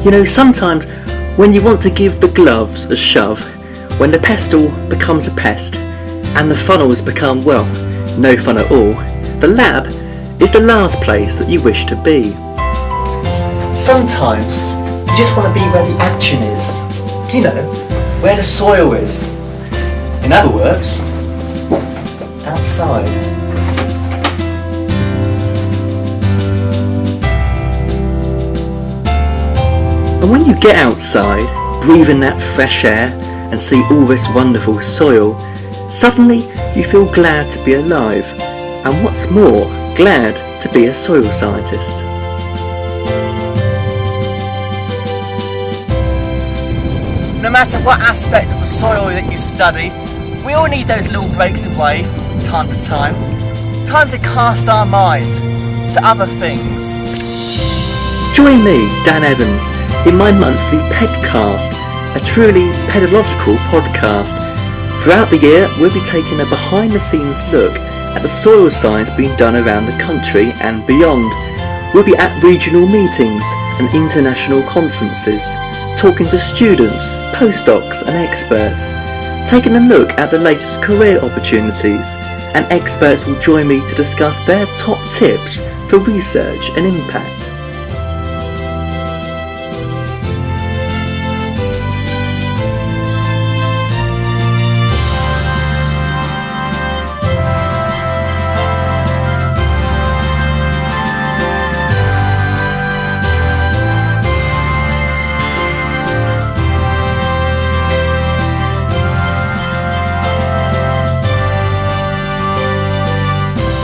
You know, sometimes when you want to give the gloves a shove, when the pestle becomes a pest, and the funnels become, well, no fun at all, the lab is the last place that you wish to be. Sometimes you just want to be where the action is, you know, where the soil is. In other words, outside. And when you get outside, breathe in that fresh air and see all this wonderful soil, suddenly you feel glad to be alive, and what's more, glad to be a soil scientist. No matter what aspect of the soil that you study, we all need those little breaks away from time to time. Time to cast our mind to other things. Join me, Dan Evans, in my monthly PEDcast, a truly pedological podcast. Throughout the year, we'll be taking a behind-the-scenes look at the soil science being done around the country and beyond. We'll be at regional meetings and international conferences, talking to students, postdocs and experts, taking a look at the latest career opportunities, and experts will join me to discuss their top tips for research and impact.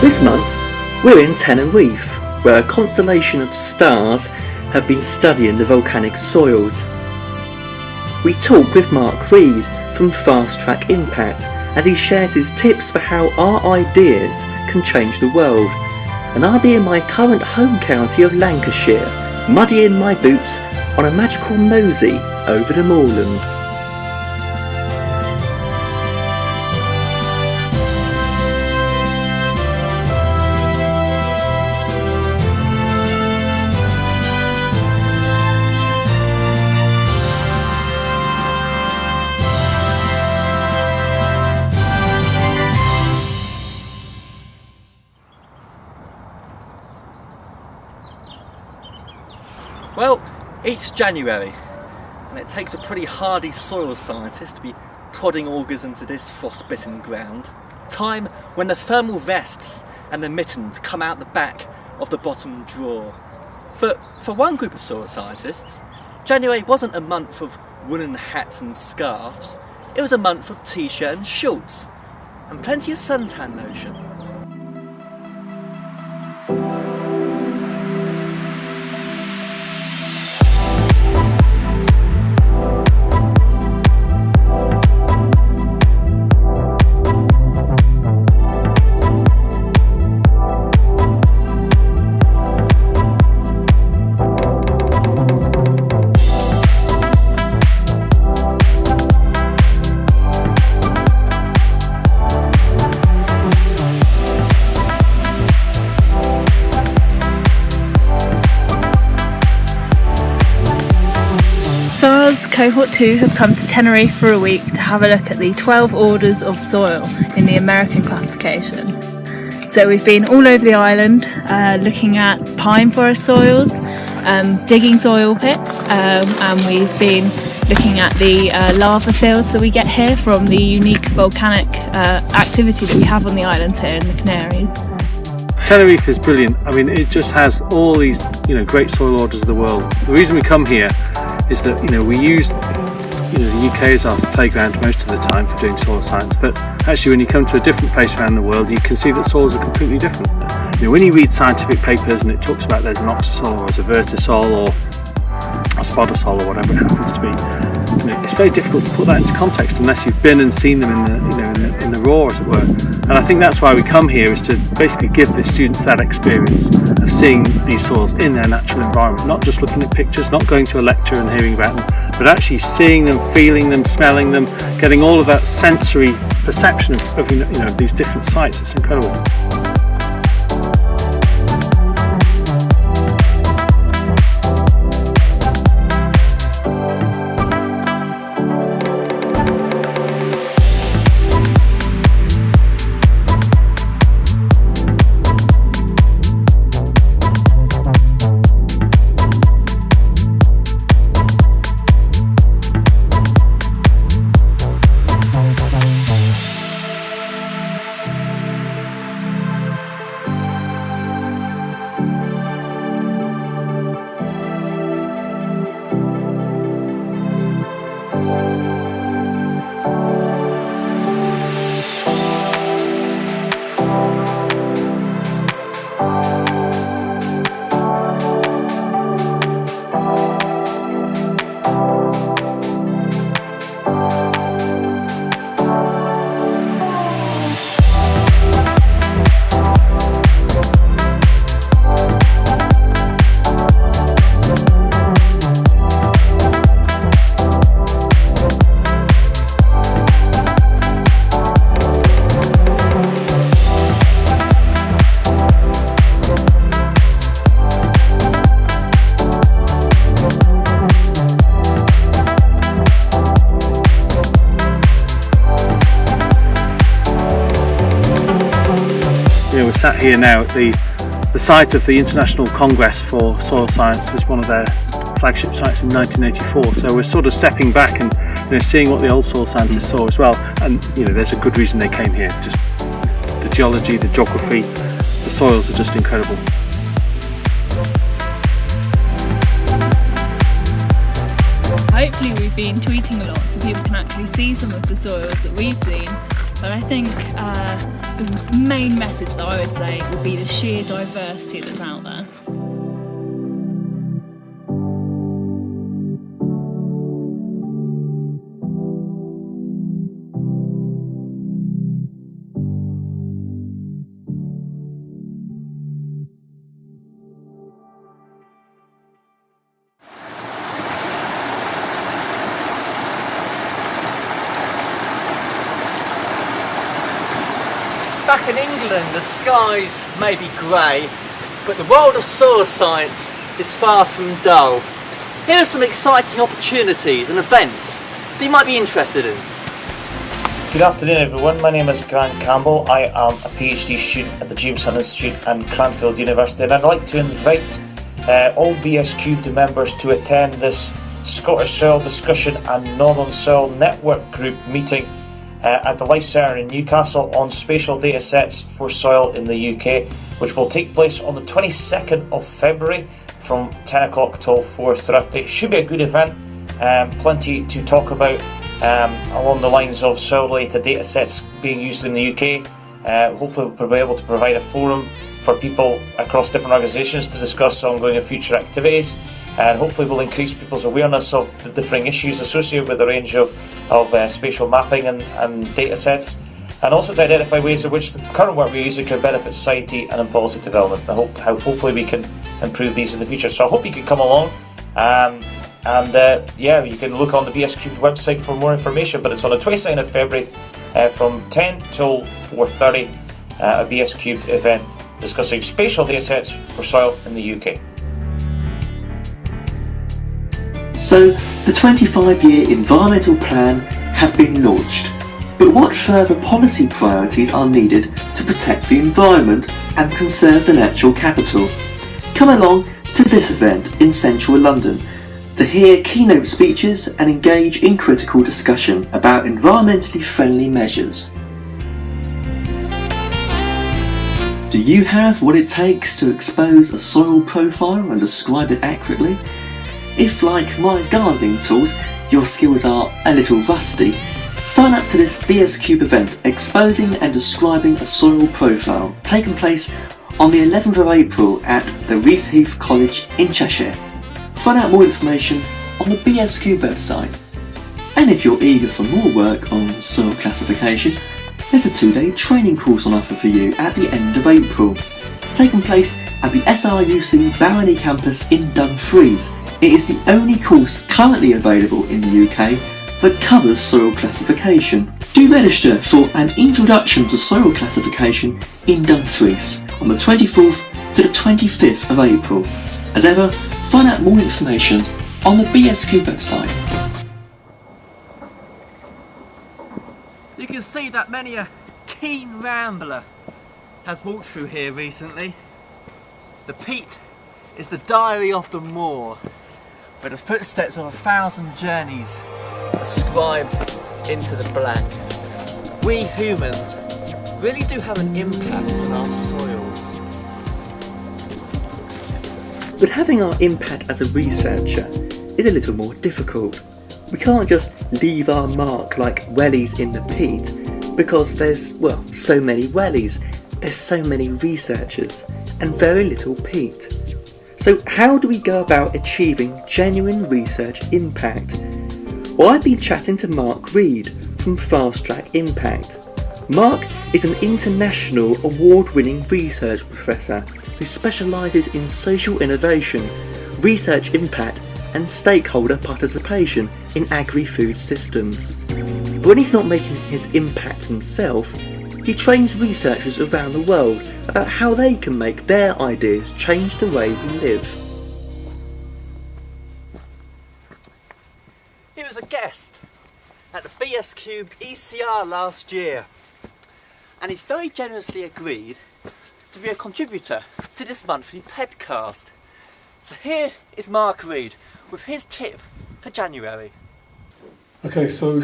This month, we're in Tenerife, where a constellation of stars have been studying the volcanic soils. We talk with Mark Reed from Fast Track Impact as he shares his tips for how our ideas can change the world. And I'll be in my current home county of Lancashire, muddying my boots on a magical mosey over the moorland. Well, it's January, and it takes a pretty hardy soil scientist to be prodding augers into this frostbitten ground. Time when the thermal vests and the mittens come out the back of the bottom drawer. But for one group of soil scientists, January wasn't a month of woolen hats and scarves. It was a month of t-shirt and shorts, and plenty of suntan lotion. Cohort 2 have come to Tenerife for a week to have a look at the 12 orders of soil in the American classification. So we've been all over the island looking at pine forest soils, digging soil pits, and we've been looking at the lava fields that we get here from the unique volcanic activity that we have on the islands here in the Canaries. Tenerife is brilliant. I mean, it just has all these, great soil orders of the world. The reason we come here is that, we use, the UK as our playground most of the time for doing soil science, but actually when you come to a different place around the world, you can see that soils are completely different. When you read scientific papers and it talks about there's an oxisol or a vertisol or a spodosol or whatever it happens to be, it's very difficult to put that into context unless you've been and seen them in the raw, as it were. And I think that's why we come here, is to basically give the students that experience of seeing these soils in their natural environment, not just looking at pictures, not going to a lecture and hearing about them, but actually seeing them, feeling them, smelling them, getting all of that sensory perception of these different sites. It's incredible. sat here now at the site of the International Congress for Soil Science, which was one of their flagship sites in 1984. So we're sort of stepping back and seeing what the old soil scientists saw as well. And there's a good reason they came here. Just the geology, the geography, the soils are just incredible. Hopefully we've been tweeting a lot so people can actually see some of the soils that we've seen. But I think the main message that I would say would be the sheer diversity that's out there. Back in England, the skies may be grey, but the world of soil science is far from dull. Here are some exciting opportunities and events that you might be interested in. Good afternoon everyone, my name is Grant Campbell. I am a PhD student at the James Hunt Institute and Cranfield University, and I'd like to invite all BSQ members to attend this Scottish Soil Discussion and Northern Soil Network Group meeting at the Life Centre in Newcastle on spatial data sets for soil in the UK, which will take place on the 22nd of February from 10 o'clock till 4:30. Should be a good event, plenty to talk about along the lines of soil related data sets being used in the UK. Hopefully we'll be able to provide a forum for people across different organisations to discuss ongoing and future activities, and hopefully we'll increase people's awareness of the differing issues associated with the range of spatial mapping and data sets, and also to identify ways in which the current work we're using can benefit society and in policy development. I hope hopefully we can improve these in the future. So I hope you can come along, and you can look on the BSQ website for more information, but it's on the 22nd of February from 10 till 4:30, a BSQ event discussing spatial data sets for soil in the UK. So, the 25-year environmental plan has been launched, but what further policy priorities are needed to protect the environment and conserve the natural capital? Come along to this event in central London to hear keynote speeches and engage in critical discussion about environmentally friendly measures. Do you have what it takes to expose a soil profile and describe it accurately? If, like my gardening tools, your skills are a little rusty, sign up to this BSQ event exposing and describing a soil profile, taking place on the 11th of April at the Reeseheath College in Cheshire. Find out more information on the BSQ website. And if you're eager for more work on soil classification, there's a 2-day training course on offer for you at the end of April, taking place at the SRUC Barony campus in Dumfries. It is the only course currently available in the UK that covers soil classification. Do register for an introduction to soil classification in Dumfries on the 24th to the 25th of April. As ever, find out more information on the BSQ website. You can see that many a keen rambler has walked through here recently. The peat is the diary of the moor, where the footsteps of 1,000 journeys are scribed into the black. We humans really do have an impact on our soils. But having our impact as a researcher is a little more difficult. We can't just leave our mark like wellies in the peat, because there's, so many wellies, there's so many researchers, and very little peat. So how do we go about achieving genuine research impact? Well, I've been chatting to Mark Reed from Fast Track Impact. Mark is an international award-winning research professor who specialises in social innovation, research impact and stakeholder participation in agri-food systems. But when he's not making his impact himself, he trains researchers around the world about how they can make their ideas change the way we live. He was a guest at the BSQ ECR last year, and he's very generously agreed to be a contributor to this monthly PEDcast. So here is Mark Reed with his tip for January. Okay, so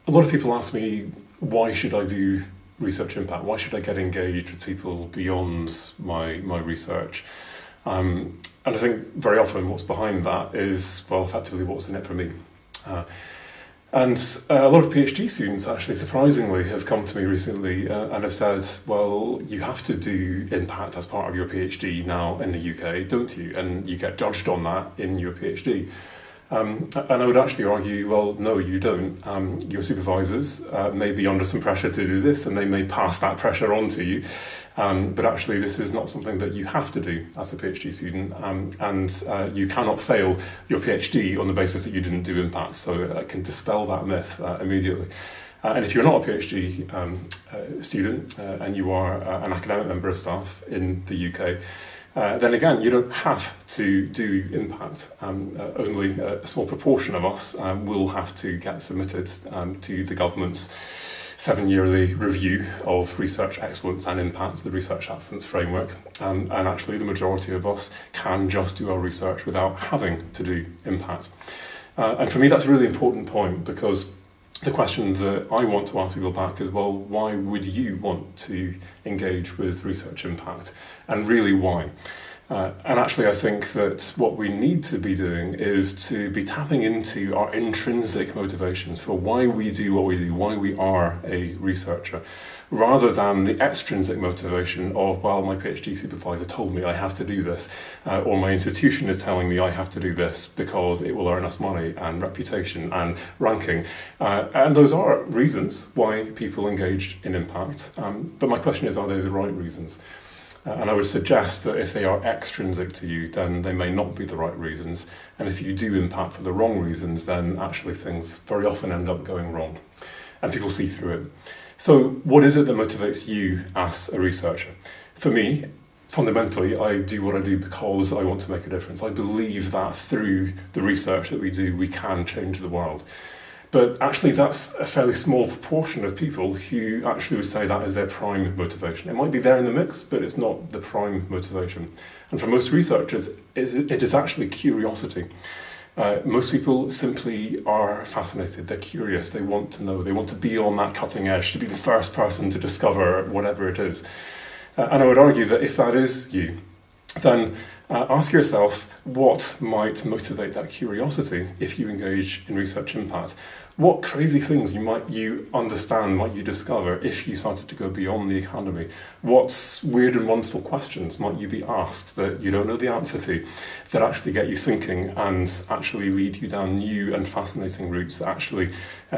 a lot of people ask me, why should I do research impact? Why should I get engaged with people beyond my research? And I think very often what's behind that is, well, effectively what's in it for me. And a lot of PhD students actually, surprisingly, have come to me recently and have said, well, you have to do impact as part of your PhD now in the UK, don't you? And you get judged on that in your PhD. And I would actually argue, well, no, you don't. Your supervisors may be under some pressure to do this, and they may pass that pressure on to you. But actually, this is not something that you have to do as a PhD student, and you cannot fail your PhD on the basis that you didn't do impact. So I can dispel that myth immediately. And if you're not a PhD student and you are an academic member of staff in the UK, then again, you don't have to do impact. Only a small proportion of us will have to get submitted to the government's 7-yearly review of research excellence and impact, the Research Excellence Framework. And actually, the majority of us can just do our research without having to do impact. And for me, that's a really important point, because the question that I want to ask people back is, well, why would you want to engage with research impact? And really, why? And actually, I think that what we need to be doing is to be tapping into our intrinsic motivations for why we do what we do, why we are a researcher, rather than the extrinsic motivation of, well, my PhD supervisor told me I have to do this, or my institution is telling me I have to do this because it will earn us money and reputation and ranking. And those are reasons why people engage in impact. But my question is, are they the right reasons? And I would suggest that if they are extrinsic to you, then they may not be the right reasons. And if you do impact for the wrong reasons, then actually things very often end up going wrong. And people see through it. So what is it that motivates you as a researcher? For me, fundamentally, I do what I do because I want to make a difference. I believe that through the research that we do, we can change the world. But actually, that's a fairly small proportion of people who actually would say that is their prime motivation. It might be there in the mix, but it's not the prime motivation. And for most researchers, it is actually curiosity. Most people simply are fascinated, they're curious, they want to know, they want to be on that cutting edge, to be the first person to discover whatever it is. And I would argue that if that is you, then ask yourself what might motivate that curiosity if you engage in research impact. What crazy things might you understand, might you discover if you started to go beyond the academy? What weird and wonderful questions might you be asked that you don't know the answer to, that actually get you thinking and actually lead you down new and fascinating routes that actually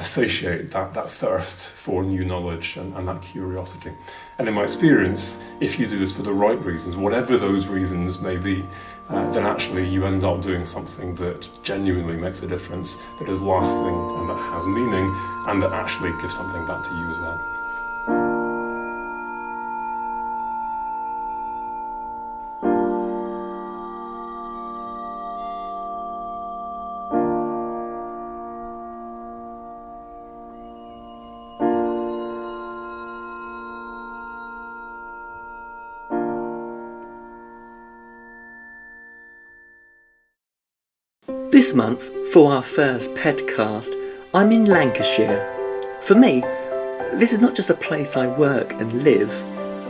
satiate that thirst for new knowledge and that curiosity? And in my experience, if you do this for the right reasons, whatever those reasons may be, then actually you end up doing something that genuinely makes a difference, that is lasting and that has meaning, and that actually gives something back to you as well. This month, for our first PEDcast, I'm in Lancashire. For me, this is not just a place I work and live,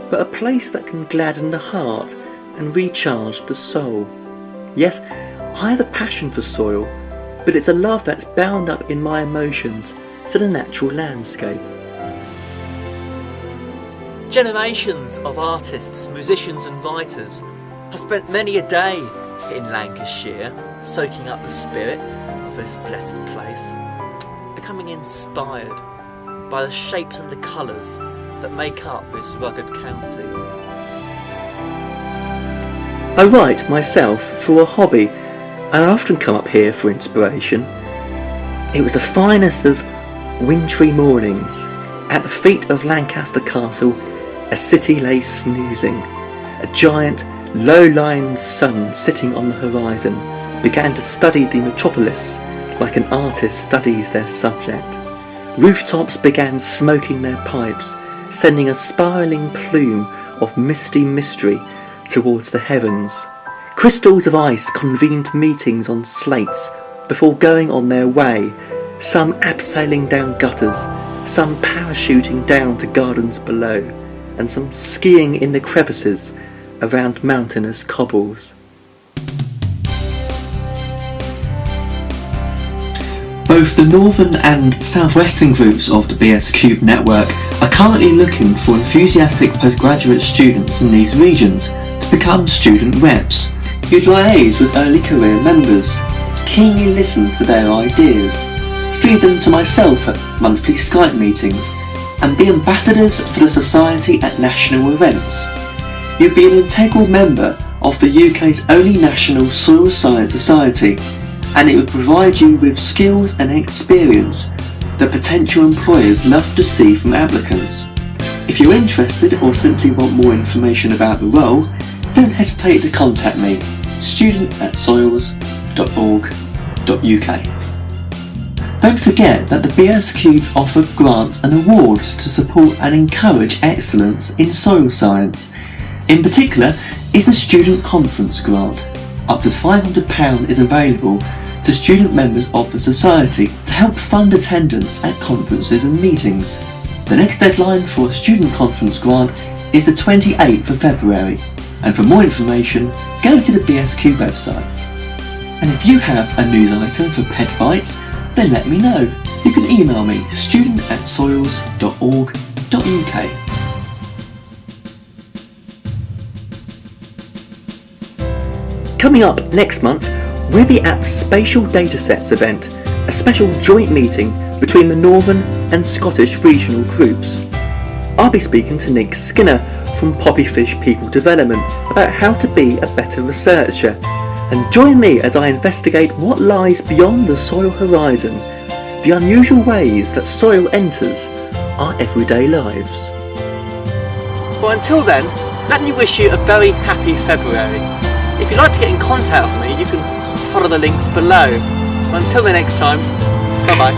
but a place that can gladden the heart and recharge the soul. Yes, I have a passion for soil, but it's a love that's bound up in my emotions for the natural landscape. Generations of artists, musicians and writers have spent many a day in Lancashire, soaking up the spirit of this blessed place, becoming inspired by the shapes and the colours that make up this rugged county. I write myself for a hobby, and I often come up here for inspiration. It was the finest of wintry mornings. At the feet of Lancaster Castle, a city lay snoozing. A giant, low-lying sun sitting on the horizon began to study the metropolis like an artist studies their subject. Rooftops began smoking their pipes, sending a spiralling plume of misty mystery towards the heavens. Crystals of ice convened meetings on slates before going on their way, some abseiling down gutters, some parachuting down to gardens below, and some skiing in the crevices around mountainous cobbles. Both the northern and southwestern groups of the BS Cube network are currently looking for enthusiastic postgraduate students in these regions to become student reps, who'd liaise with early career members, keenly listen to their ideas, feed them to myself at monthly Skype meetings, and be ambassadors for the Society at national events. You'd be an integral member of the UK's only national soil science society, and it would provide you with skills and experience that potential employers love to see from applicants. If you're interested or simply want more information about the role, don't hesitate to contact me, student@soils.org.uk. Don't forget that the BS Cube offer grants and awards to support and encourage excellence in soil science. In particular is the Student Conference Grant. Up to £500 is available to student members of the Society to help fund attendance at conferences and meetings. The next deadline for a Student Conference Grant is the 28th of February, and for more information go to the BSQ website. And if you have a news item for Ped Bites, then let me know. You can email me student@soils.org.uk. Coming up next month, we'll be at the Spatial Datasets event, a special joint meeting between the Northern and Scottish regional groups. I'll be speaking to Nick Skinner from Poppyfish People Development about how to be a better researcher, and join me as I investigate what lies beyond the soil horizon, the unusual ways that soil enters our everyday lives. Well, until then, let me wish you a very happy February. If you'd like to get in contact with me, you can follow the links below. Until the next time, bye bye.